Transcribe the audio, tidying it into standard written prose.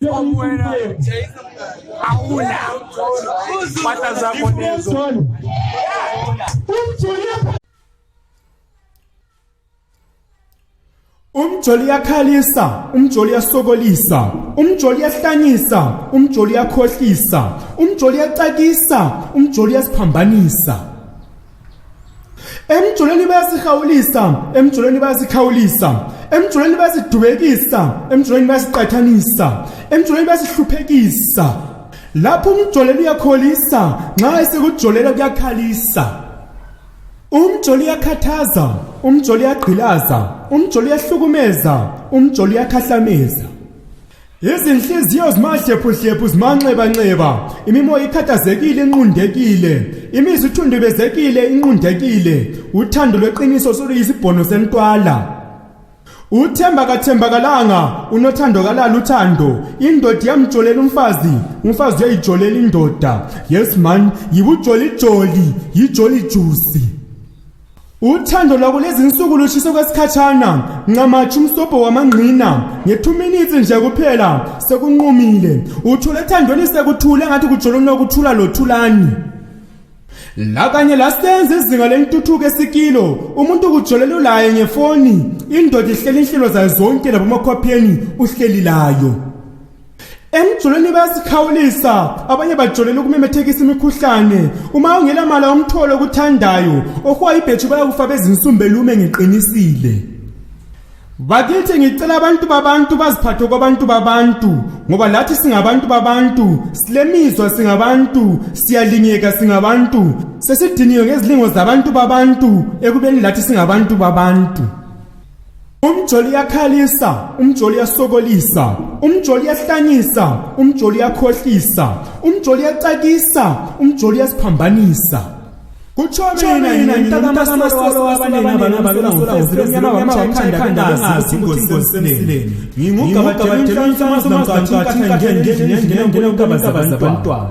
Umjolo uyakhalisa, umjolo uyasokolisa, umjolo uyahlanyisa, umjolo uyakhohlisa, umjolo uyacakisa, umjolo uyasiphambanisa. Emjolweni bayasihawulisa, emjolweni bayasikhawulisa, emjolweni bayasidubekisa, emjolweni bayasiqathanisa, emjolweni bayasihluphekisa. Lapho umjolo uyakholisa, nxa esekujolela kuyakhalisa. Umjolo uyakhathaza, umjolo uyagqilaza, umjolo uyahlukumeza, umjolo uyakhahlameza. Izinhliziyo zimadlephu zimanxeba-nxeba, imimoya ikhathazekile inqundekile, imizwa ithundubezekile inqundekile, uthando lweqiniso soluyisibhono sentwala. Uthemba kathembakalanga, unothando kalala uthando, indoda yamjolela umfazi, umfazi uyayijolela indoda. Yes man, yibujolijoli, yijoli juicy. Uthando lwakho lezi insuku lushiso kwesikhatshana, ngamatsha umsobho wamangqina, nge2 minutes nje kuphela sekunqumile. Uthule ethandweni sekuthule ngathi kujolona ukuthula lothulani. La kanye lasenze izinga lentuthuko esikilo, umuntu kujolela ulaye ngefoni, indoda ihleli inhlelo zayo zonke labomakhopheni uhleli layo. Emjolweni bayasikhawulisa, abanye bajolela ukumemethekisa imikhuhlane. Uma ungela mali umtholo okuthandayo, ohwa ibhethu bayakufa bezinsumbelume ngeqinisile. Bakithi ngicela abantu babantu baziphathe kwabantu babantu, ngoba lathi singabantu babantu, silemizwa singabantu, siyalinyeka singabantu, sesidiniwe ngezilingo zabantu babantu ekubeni lathi singabantu babantu. Umjolo uyakhalisa, umjolo uyasokolisa, umjolo uyahlanyisa, umjolo uyakhohlisa, umjolo uyacakisa, umjolo uyasiphambanisa. Kutsho mina ngomtakaMasola wabanengi abangabala ngomfezile omnyama wamthanda kangazi ingozi emsileni. Ngingugaba umntwana umntwana umntwana umntwana umntwana umntwana umntwana umntwana umntwana umntwana umntwana umntwana umntwana umntwana